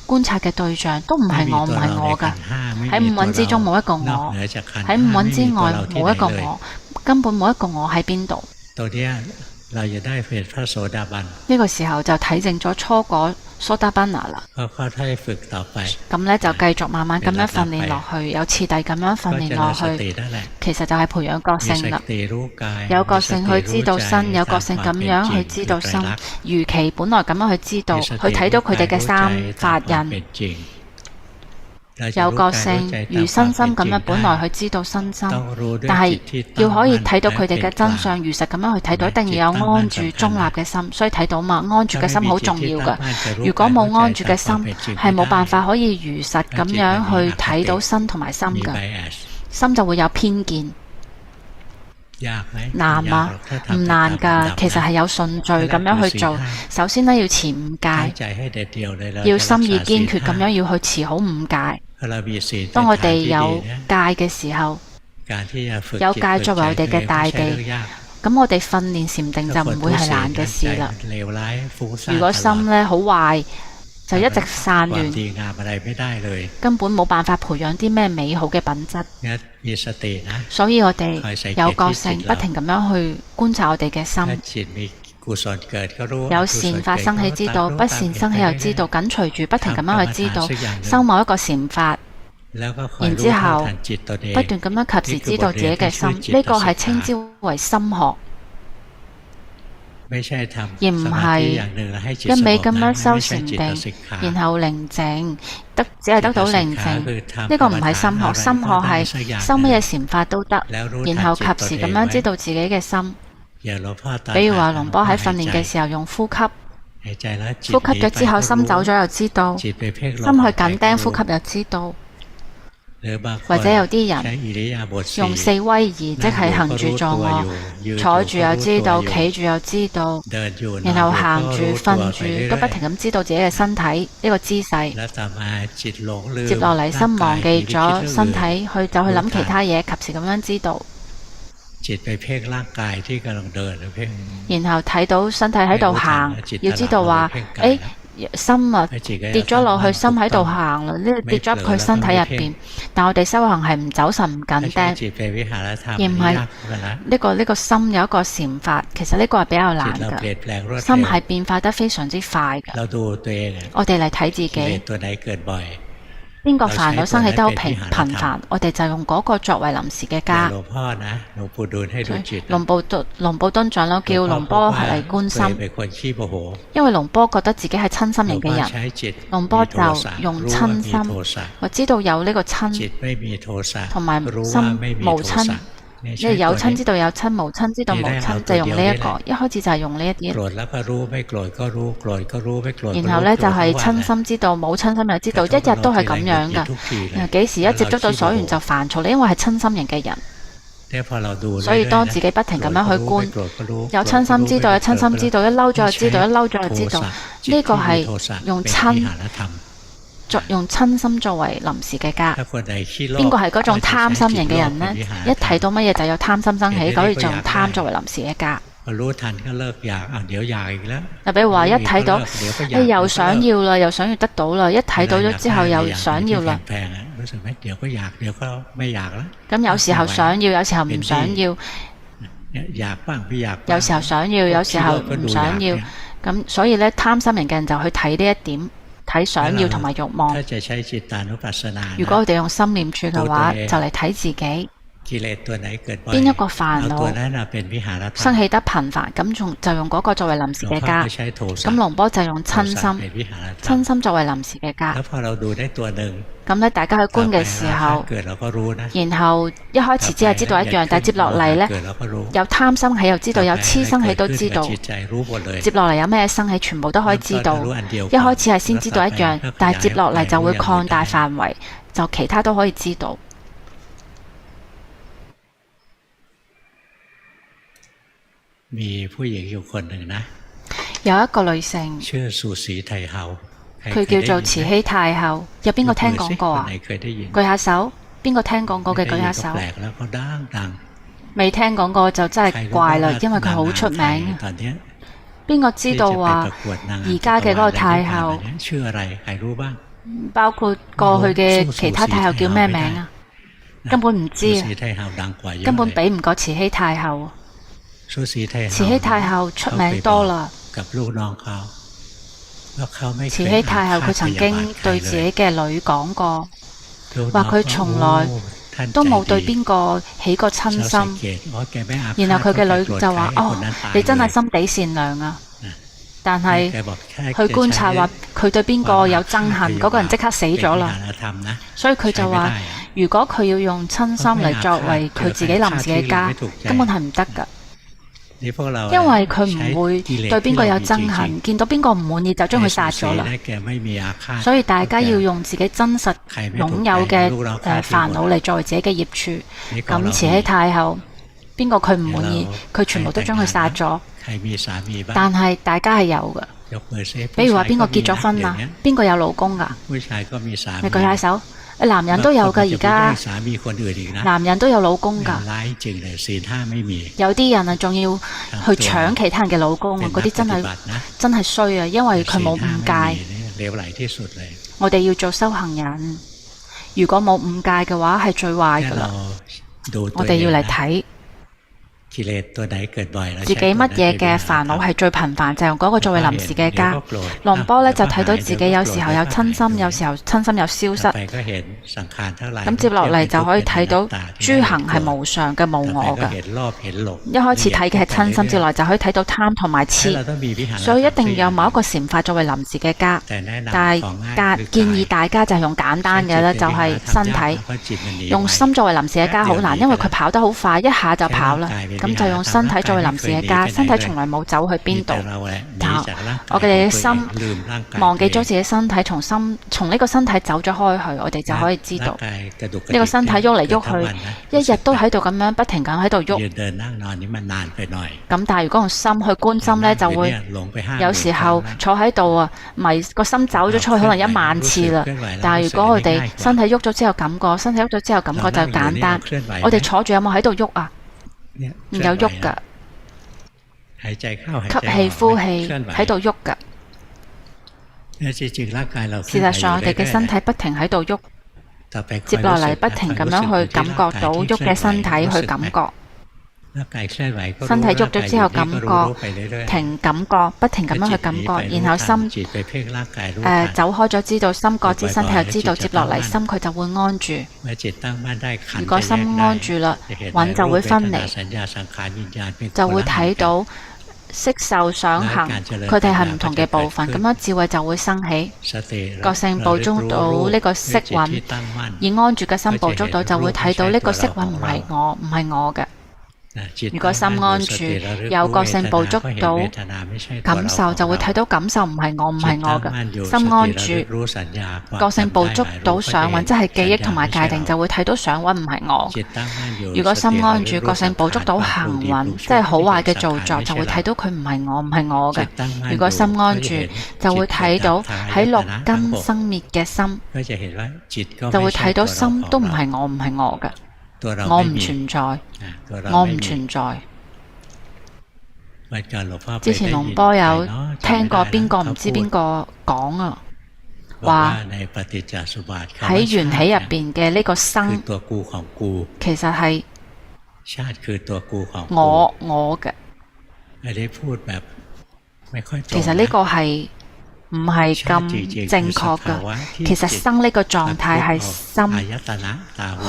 觀察嘅對象，都唔係我，唔係我嘅。喺五蘊之中冇一個我，喺五蘊之外冇一個我。根本冇一個我喺邊度。呢個時候就體證咗初果蘇達班拿啦。咁呢，就繼續慢慢咁樣訓練落去，有次第咁樣訓練落去，其實就係培養覺性啦。有覺性去知道身，有覺性咁樣去知道心，如其本來咁樣去知道，去睇到佢哋嘅三法印。有覺性如身心咁樣本來去知道身心，但係要可以睇到佢哋嘅真相，如實咁樣去睇到，一定要有安住中立嘅心。所以睇到嘛，安住嘅心好重要㗎。如果冇安住嘅心，係冇辦法可以如實咁樣去睇到身同埋心㗎，心就會有偏見。難嗎？唔難㗎，其實係有順序咁樣去做。首先呢，要持五戒，要心意堅決咁樣要去持好五戒。當我哋有戒嘅時候，有戒作為我哋嘅大地，咁我哋訓練禪定就唔會係難嘅事啦。如果心呢好壞，就一直散亂，根本冇辦法培養啲咩美好嘅品質。所以我哋有覺性，不停咁樣去觀察我哋嘅心。有善法生起知道，不善生起又知道，緊隨住不停咁樣去知道，修某一個禪法，然之後不斷咁樣及時知道自己嘅心，呢個係稱之為心學。而唔係一味咁樣修禪定，然後寧靜，只係得到寧靜。呢個唔係心學，心學係修乜嘢禪法都得，然後及時咁樣知道自己嘅心。比如話龍波喺訓練嘅時候用呼吸，呼吸咗之後心走咗又知道，心去緊盯呼吸又知道。或者有啲人用四威儀，即係行住坐臥，坐住又知道，企住又知道，然後行住、瞓住都不停咁知道自己嘅身體呢個姿勢。接落嚟心忘記咗身體，去就去諗其他嘢，及時咁樣知道。然後睇到身體喺度行，要知道話，心啊跌咗落去，心喺度行啦，呢跌咗入佢身體入邊。但我哋修行係唔走神唔緊釘，而唔係呢個心有一個禪法，其實呢個係比較難㗎。心係變化得非常之快㗎。我哋嚟睇自己。邊個煩惱生起得好頻繁，我哋就用嗰個作為臨時嘅家。龍布敦長老叫龍波嚟觀心，因為龍波覺得自己係親心型嘅人，龍波就用親心，我知道有呢個親，同埋心無親。即係有親知道有親，無親知道無親，就用呢一個。一開始就係用呢一啲。然後呢，就係親心知道，冇親心又知道，一日都係咁樣㗎。幾時一接觸到所緣就煩躁，因為係親心型嘅人。所以當自己不停咁樣去觀，有親心知道，有親心知道，一嬲咗就知道，一嬲咗就知道。呢個係用親心作為臨時嘅家。邊個係嗰種貪心型嘅人呢？一睇到乜嘢就有貪心生起，所以就用貪作為臨時嘅家。嗱，比如話一睇到又想要啦，又想要得到啦，一睇到咗之後又想要啦。咁有時候想要，有時候唔想要。有時候想要，有時候唔想要。咁所以呢，貪心型嘅人就去睇呢一點。睇想要同埋慾望。如果我哋用心念處嘅話，就嚟睇自己邊一個煩惱生起得頻繁，咁就用嗰個作為臨時嘅家。咁龍波就用親心作為臨時嘅家。咁咧，大家去觀嘅時候，然後一開始只係知道一樣，但係接落嚟呢，有貪生起又知道，有痴生起都知道。接落嚟有咩生起，全部都可以知道。一開始係先知道一樣，但係接落嚟就會擴大範圍，就其他都可以知道。有一個女性，佢叫做慈禧太后，有邊個聽講過啊？舉下手，邊個聽講過嘅舉下手。未聽講過就真係怪啦，因為佢好出名。邊個知道話而家嘅嗰個太后，包括過去嘅其他太后叫咩名啊？根本唔知啊，根本比唔過慈禧太后。慈禧太后出名多啦。慈禧太后佢曾經對自己嘅女講過，話佢從來都冇對邊個起過親心。然後佢嘅女就話：哦，你真係心地善良啊！但係去觀察話佢對邊個有憎恨，嗰個人即刻死咗啦。所以佢就話：如果佢要用親心嚟作為佢自己臨時嘅家，根本係唔得㗎。因為佢唔會對邊個有憎恨，見到邊個唔滿意就將佢殺咗啦。所以大家要用自己真實擁有嘅煩惱嚟作為自己嘅業處。咁慈禧太后邊個佢唔滿意，佢全部都將佢殺咗。但係大家係有㗎。比如話邊個結咗婚啦，邊個有老公㗎？你舉下手。男人都有㗎，而家男人都有老公㗎。有啲人啊，仲要去搶其他人嘅老公，嗰啲真係衰啊！因為佢冇五戒。我哋要做修行人，如果冇五戒嘅話，係最壞㗎啦。我哋要嚟睇自己乜嘢嘅煩惱係最頻繁，就用嗰個作為臨時嘅家。龍波呢就睇到自己有時候有親心，有時候親心有消失。咁接落嚟就可以睇到諸行係無常嘅無我嘅。一開始睇嘅係親心，接落嚟就可以睇到貪同埋痴。所以一定要有某一個禪法作為臨時嘅家。但係建議大家就係用簡單嘅呢，就係身體。用心作為臨時嘅家好難，因為佢跑得好快，一下就跑啦。咁就用身體作為臨時嘅家，身體從來冇走去邊度。但我哋嘅心忘記咗自己身體，從呢個身體走咗開去，我哋就可以知道呢個身體喐嚟喐去，一日都喺度咁樣不停咁喺度喐。咁但係如果用心去觀心呢，就會有時候坐喺度啊，個心走咗出去可能1萬次啦。但係如果我哋身體喐咗之後感覺，身體喐咗之後感覺就簡單。我哋坐住有冇喺度喐啊？唔有喐㗎。吸氣呼氣喺度喐㗎。事實上我哋嘅身體不停喺度喐，接落嚟不停咁樣去感覺到喐嘅身體去感覺。身體喐咗之後感覺停，感覺不停咁樣去感覺，然後心走開咗，知道心覺知身體又知道，接落嚟心佢就會安住。如果心安住啦，蘊就會分離，就會睇到色受想行，佢哋係唔同嘅部分，咁樣智慧就會生起。覺性捕捉到呢個色蘊，而安住嘅心捕捉到，就會睇到呢個色蘊唔係我，唔係我嘅。如果心安住，有覺性捕捉到感受，就會睇到感受唔係我，唔係我嘅。心安住，覺性捕捉到想蘊，即係記憶同埋界定，就會睇到想蘊唔係我。如果心安住，覺性捕捉到行蘊，即係好壞嘅造作，就會睇到佢唔係我，唔係我嘅。如果心安住，就會睇到喺六根生滅嘅心，就會睇到心都唔係我，唔係我嘅。我唔存在，我唔存在。之前龍波有聽過邊個唔知邊個講啊，話喺緣起入邊嘅呢個生，其實係我嘅。其實呢個係唔係咁正確㗎。其實生呢個狀態係心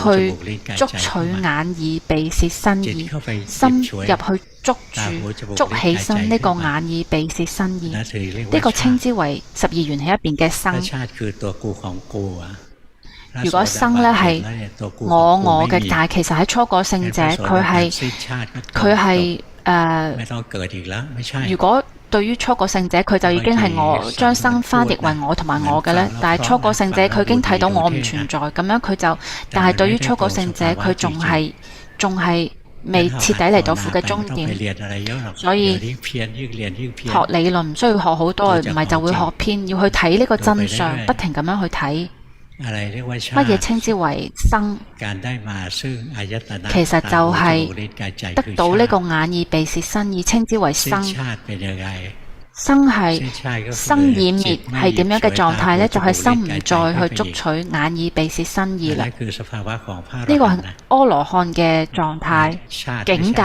去捉取眼耳鼻舌身意，心入去捉起身呢個眼耳鼻舌身意，呢個稱之為12緣起入邊嘅生。如果生呢係我嘅，但係其實喺初果聖者佢係如果對於初果聖者，佢就已經係我將生翻譯為我同埋我嘅呢。但係初果聖者佢已經睇到我唔存在，咁樣佢就，但係對於初果聖者佢仲係未徹底嚟到苦嘅終點，所以學理論唔需要學好多，唔係就會學偏，要去睇呢個真相，不停咁樣去睇。乜嘢稱之為生？其實就係得到呢個眼耳鼻舌身意，稱之為生。生係生而滅係點樣嘅狀態呢？就係心唔再去捉取眼耳鼻舌身意啦。呢個係阿羅漢嘅狀態境界，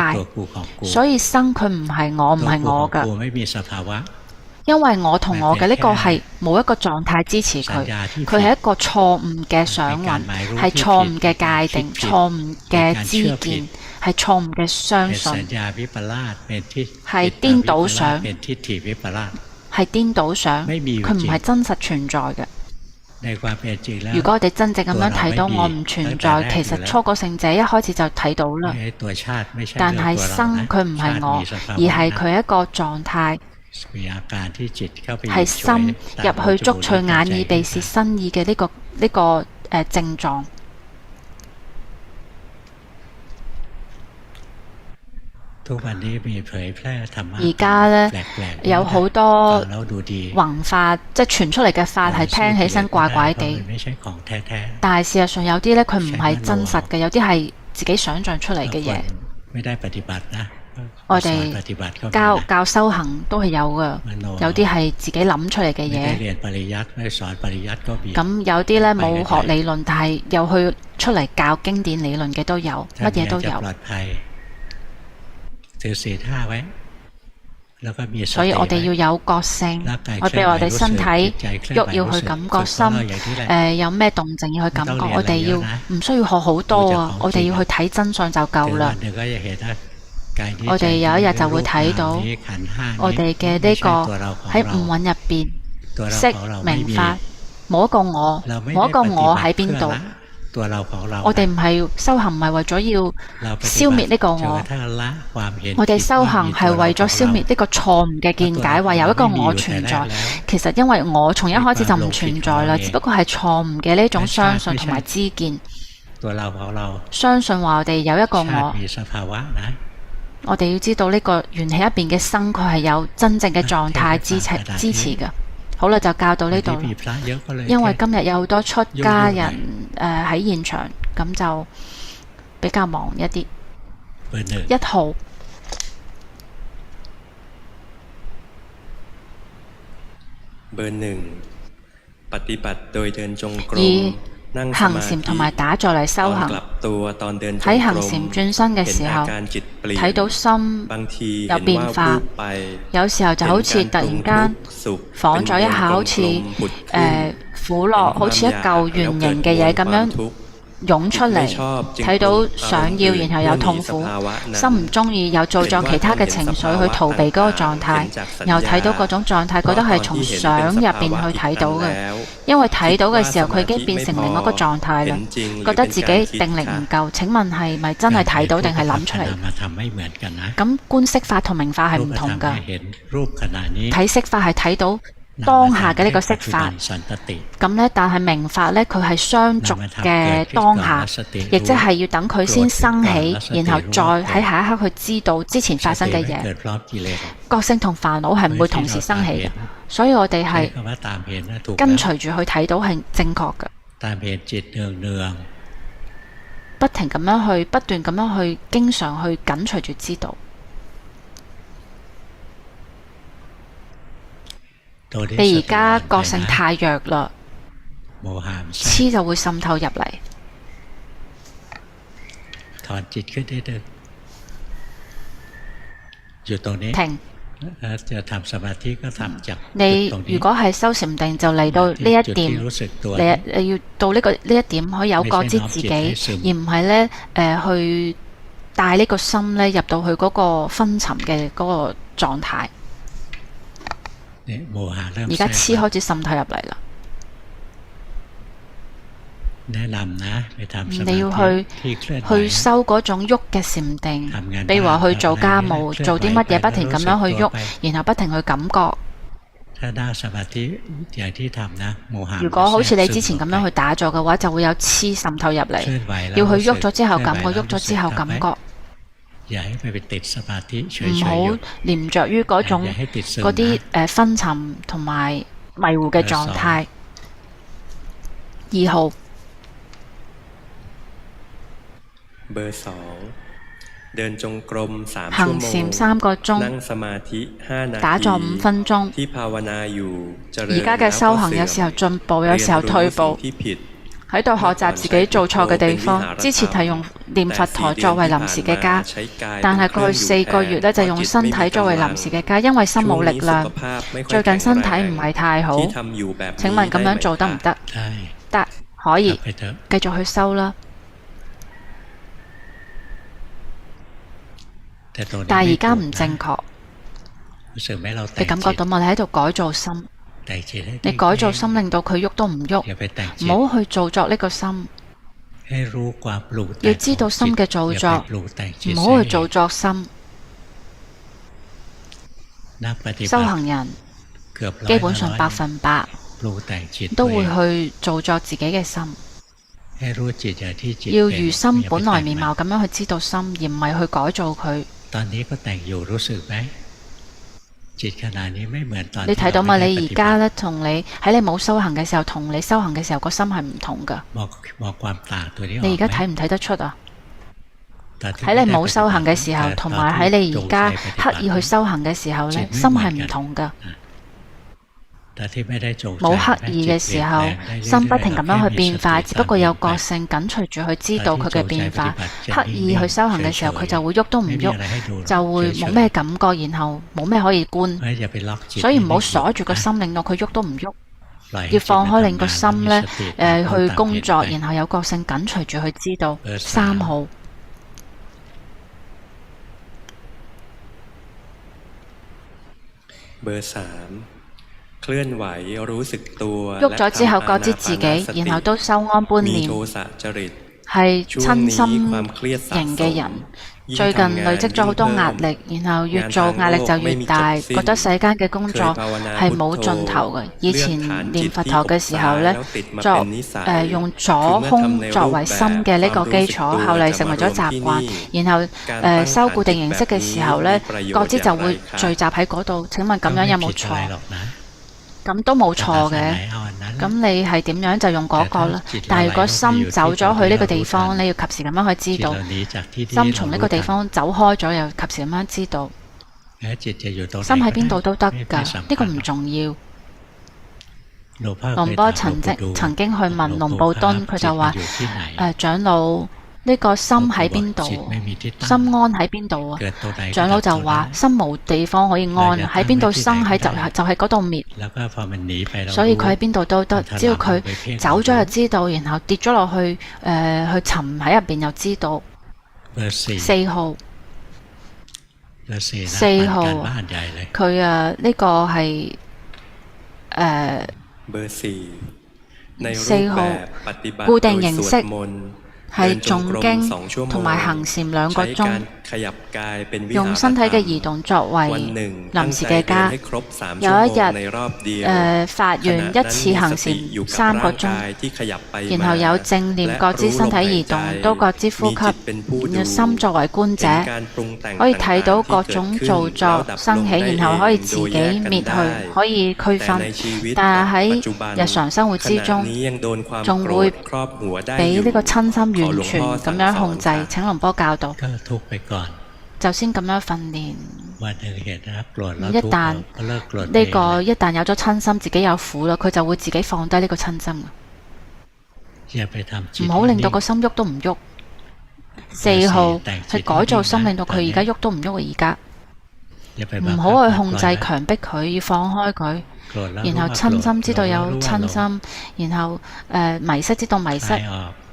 所以生佢唔係我，唔係我㗎。因為我同我嘅呢個係冇一個狀態支持佢，佢係一個錯誤嘅想蘊，係錯誤嘅界定，錯誤嘅知見，係錯誤嘅相信，係顛倒想，係顛倒想，佢唔係真實存在嘅。如果我哋真正咁樣睇到我唔存在，其實初果聖者一開始就睇到啦。但係生佢唔係我，而係佢一個狀態。係心入去捉取眼耳鼻舌身意嘅呢個症狀。而家呢，有好多宏法，即係傳出嚟嘅法係聽起身怪怪地，但係事實上有啲呢，佢唔係真實嘅，有啲係自己想象出嚟嘅嘢。我哋教修行都係有㗎，有啲係自己諗出嚟嘅嘢。咁有啲呢冇學理論，但係又去出嚟教經典理論嘅都有，乜嘢都有。所以我哋要有覺性，譬如我哋身體喐要去感覺心，有咩動靜要去感覺，我哋要唔需要學好多啊，我哋要去睇真相就夠啦。我哋有一日就會睇到我哋嘅呢個喺五蘊入邊，色名法冇一個我，冇一個我喺邊度。我哋唔係修行，唔係為咗要消滅呢個我哋修行係為咗消滅呢個錯誤嘅見解，話有一個我存在。其實因為我從一開始就唔存在啦，只不過係錯誤嘅呢種相信同埋知見。相信話我哋有一個我哋要知道呢個緣起入邊嘅生，佢係有真正嘅狀態支持嘅。好啦，就教到呢度。因為今日有好多出家人喺現場，咁就比較忙一啲。1號以行禪同埋打坐嚟修行，喺行禪轉身嘅時候，睇到心有變化，有時候就好似突然間晃咗一下，好似苦樂，好似一嚿圓形嘅嘢咁樣湧出嚟，睇到想要，然後有痛苦，心唔中意，又造作其他嘅情緒去逃避嗰個狀態，然後睇到嗰種狀態，覺得係從想入邊去睇到嘅，因為睇到嘅時候佢已經變成另一個狀態啦，覺得自己定力唔夠。請問係咪真係睇到定係諗出嚟？咁觀色法同明法係唔同㗎，睇色法係睇到當下嘅呢個色法，咁呢，但係明法呢，佢係相續嘅當下，亦即係要等佢先生起，然後再喺下一刻去知道之前發生嘅嘢。覺性同煩惱係唔會同時生起嘅，所以我哋係跟隨住去睇到係正確嘅，不停咁樣去，不斷咁樣去，經常去緊隨住知道。你而家覺性太弱啦，痴就會滲透入嚟。停。你如果係修禪定，就嚟到呢一點，你要到呢一點可以有覺知自己，而唔係呢去帶呢個心呢入到去嗰個昏沉嘅嗰個狀態。而家痴開始滲透入嚟啦。你要去修嗰種喐嘅禪定，比如話去做家務，做啲乜嘢，不停咁樣去喐，然後不停去感覺。如果好似你之前咁樣去打坐嘅話，就會有痴滲透入嚟。要去喐咗之後感覺，喐咗之後感覺。唔好黏着於嗰啲昏沉同埋迷糊嘅狀態。2號行禪3個鐘，打坐5分鐘。而家嘅修行有時候進步，有時候退步。喺度學習自己做錯嘅地方。之前係用念佛陀作為臨時嘅家，但係過去4個月呢，就用身體作為臨時嘅家，因為心冇力量。最近身體唔係太好，請問咁樣做得唔得？得，可以，繼續去修啦。但係而家唔正確，你感覺到嗎？你喺度改造心。你改造心，令到佢喐都唔喐，唔好去造作呢個心。要知道心嘅造作，唔好去造作心。修行人基本上100%都會去造作自己嘅心。要如心本來面貌咁樣去知道心，而唔係去改造佢。你睇到嘛？你而家呢，同你喺你冇修行嘅時候，同你修行嘅時候個心係唔同噶。你而家睇唔睇得出啊？喺你冇修行嘅時候，同埋喺你而家刻意去修行嘅時候呢，心係唔同噶。冇刻意嘅時候，心不停咁樣去變化，只不過有覺性緊隨住去知道佢嘅變化。刻意去修行嘅時候，佢就會喐都唔喐，就會冇咩感覺，然後冇咩可以觀。所以唔好鎖住個心，令到佢喐都唔喐。要放開，令個心呢去工作，然後有覺性緊隨住去知道。3號喐咗之後覺知自己，然後都修安觀念，係親心型嘅人。最近累積咗好多壓力，然後越做壓力就越大，覺得世間嘅工作係冇盡頭嘅。以前念佛陀嘅時候呢，用左胸作為心嘅呢個基礎，後嚟成為咗習慣，然後修固定形式嘅時候呢，覺知就會聚集喺嗰度。請問咁樣有冇錯？咁都冇錯嘅，咁你係點樣就用嗰個啦。但係如果心走咗去呢個地方，你要及時咁樣去知道。心從呢個地方走開咗，又及時咁樣知道。心喺邊度都得㗎，呢個唔重要。龍波曾經去問龍布敦，佢就話：長老。呢個心喺邊度？心安喺邊度啊？長老就話：心冇地方可以安，喺邊度生喺就係嗰度滅。所以佢喺邊度都得，只要佢走咗就知道，然後跌咗落去去沉喺入邊又知道。4號，佢呢個係4號固定形式。係誦經同埋行禪2個鐘，用身體嘅移動作為臨時嘅家。有一日發願一次行禪3個鐘，然後有正念覺知身體移動，都覺知呼吸，心作為觀者，可以睇到各種造作生起，然後可以自己滅去，可以區分。但係喺日常生活之中，仲會俾呢個親心完全咁樣控制。請龍波教導，就先咁樣訓練。一旦有咗親心，自己有苦啦，佢就會自己放低呢個親心。唔好令到個心喐都唔喐。4號係改造心，令到佢而家喐都唔喐。而家唔好去控制強迫佢，要放開佢，然後親心知道有親心，然後迷失知道迷失。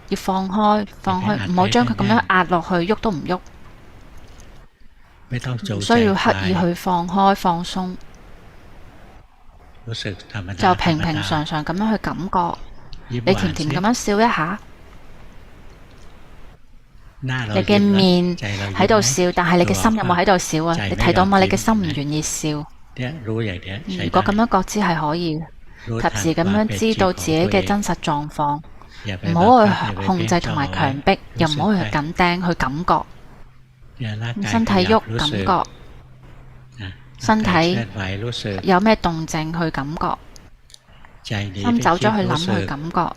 要放開，唔好將佢咁樣壓落去，喐都唔喐。唔需要刻意去放開放鬆，就平平常常咁樣去感覺。你甜甜咁樣笑一下，你嘅面喺度笑，但係你嘅心有冇喺度笑啊？你睇到嗎？你嘅心唔願意笑。如果咁樣覺知係可以，及時咁樣知道自己嘅真實狀況。唔好去控制同埋強迫，又唔好去緊盯去感覺。身體喐感覺，身體有咩動靜去感覺，心走咗去諗去感覺。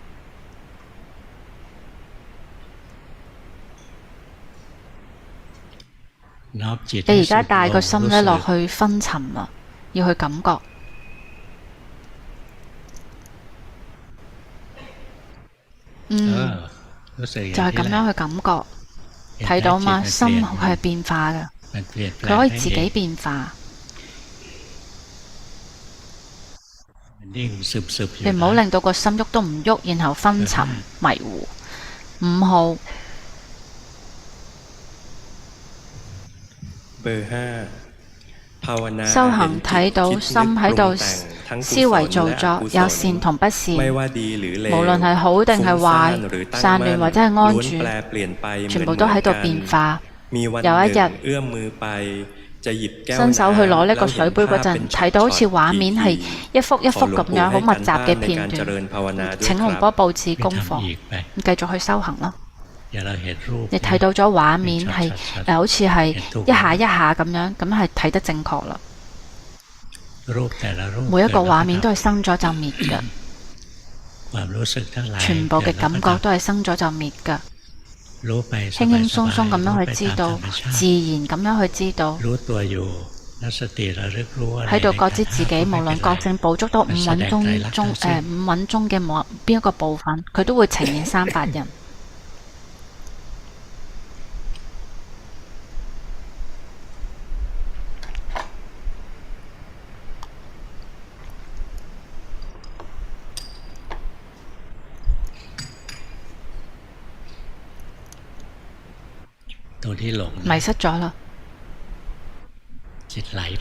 你而家帶個心呢落去昏沉啦，要去感覺。就係咁樣去感覺，睇到嘛？心佢係變化嘅，佢可以自己變化。你唔好令到個心喐都唔喐，然後昏沉迷糊。5號。修行睇到心喺度思維造作，有善同不善，無論係好定係壞，散亂或者係安住，全部都喺度變化。有一日伸手去攞呢個水杯嗰陣，睇到好似畫面係一幅一幅咁樣好密集嘅片段。請龍波佈置功課，繼續去修行啦。你睇到咗畫面係好似係一下一下咁樣，咁係睇得正確啦。每一個畫面都係生咗就滅㗎，全部嘅感覺都係生咗就滅㗎。輕輕鬆鬆咁樣去知道，自然咁樣去知道，喺度覺知自己，無論覺性捕捉到五蘊中嘅邊一個部分，佢都會呈現300人。迷失咗啦，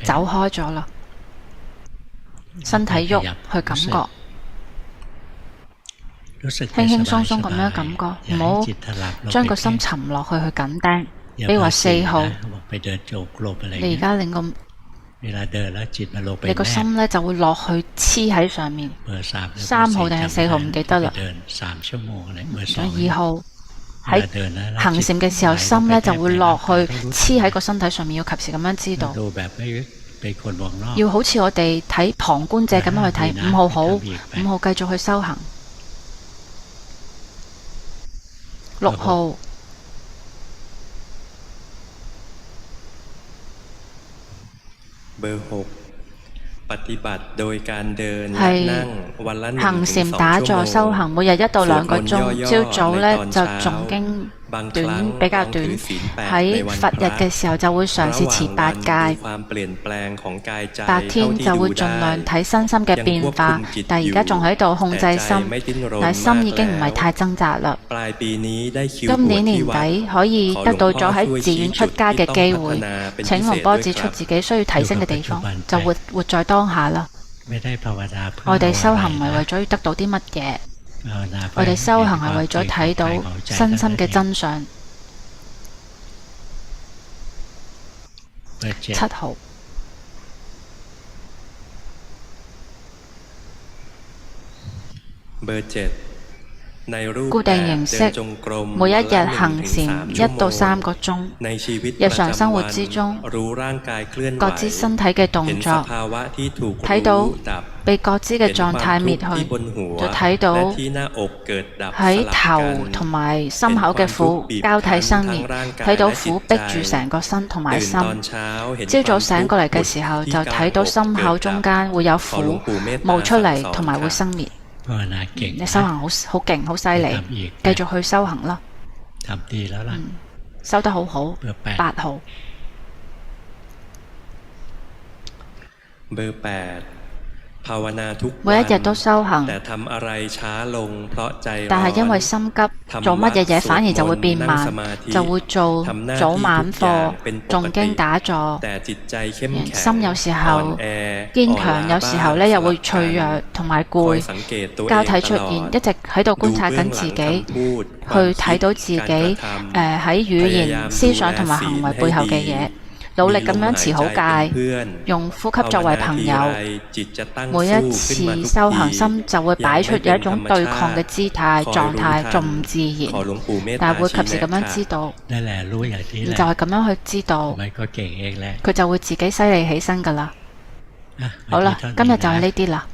走開咗啦，身體喐去感覺，輕輕鬆鬆咁樣感覺，唔好將個心沉落去緊盯。比如話4號，你而家令個你個心呢就會落去黐喺上面。3號定係4號唔記得啦。2號喺行禪嘅時候，心呢就會落去黐喺個身體上面，要及時咁樣知道。要好似我哋睇旁觀者咁樣去睇。5號好，5號繼續去修行。6號。係行禪打坐修行，每日1到2個鐘。朝早呢就誦經比較短，喺佛日嘅時候就會嘗試持8戒。白天就會盡量睇身心嘅變化，但係而家仲喺度控制心，但係心已經唔係太掙扎啦。今年年底可以得到咗喺寺院出家嘅機會，請龍波指出自己需要提升嘅地方，就活在當下啦。我哋修行唔係為咗得到啲乜嘢，我哋修行係為咗睇到身心嘅真相。7號。固定形式，每一日行禪1到3個鐘。日常生活之中，覺知身體嘅動作，睇到被覺知嘅狀態滅去，就睇到喺頭同埋心口嘅苦交替生滅，睇到苦逼住成個身同埋心。朝早醒過嚟嘅時候，就睇到心口中間會有苦冒出嚟，同埋會生滅。你修行好勁，好犀利，繼續去修行啦。修得好好。8號。每一日都修行，但係因為心急，做乜嘢嘢反而就會變慢，就會做早晚課、誦經打坐。心有時候堅強，有時候呢又會脆弱同埋攰，交替出現，一直喺度觀察緊自己，去睇到自己喺語言、思想同埋行為背後嘅嘢。努力咁樣持好戒，用呼吸作為朋友。每一次修行，心就會擺出有一種對抗嘅姿態狀態，仲唔自然，但係會及時咁樣知道。你就係咁樣去知道，佢就會自己犀利起身㗎啦。好啦，今日就係呢啲啦。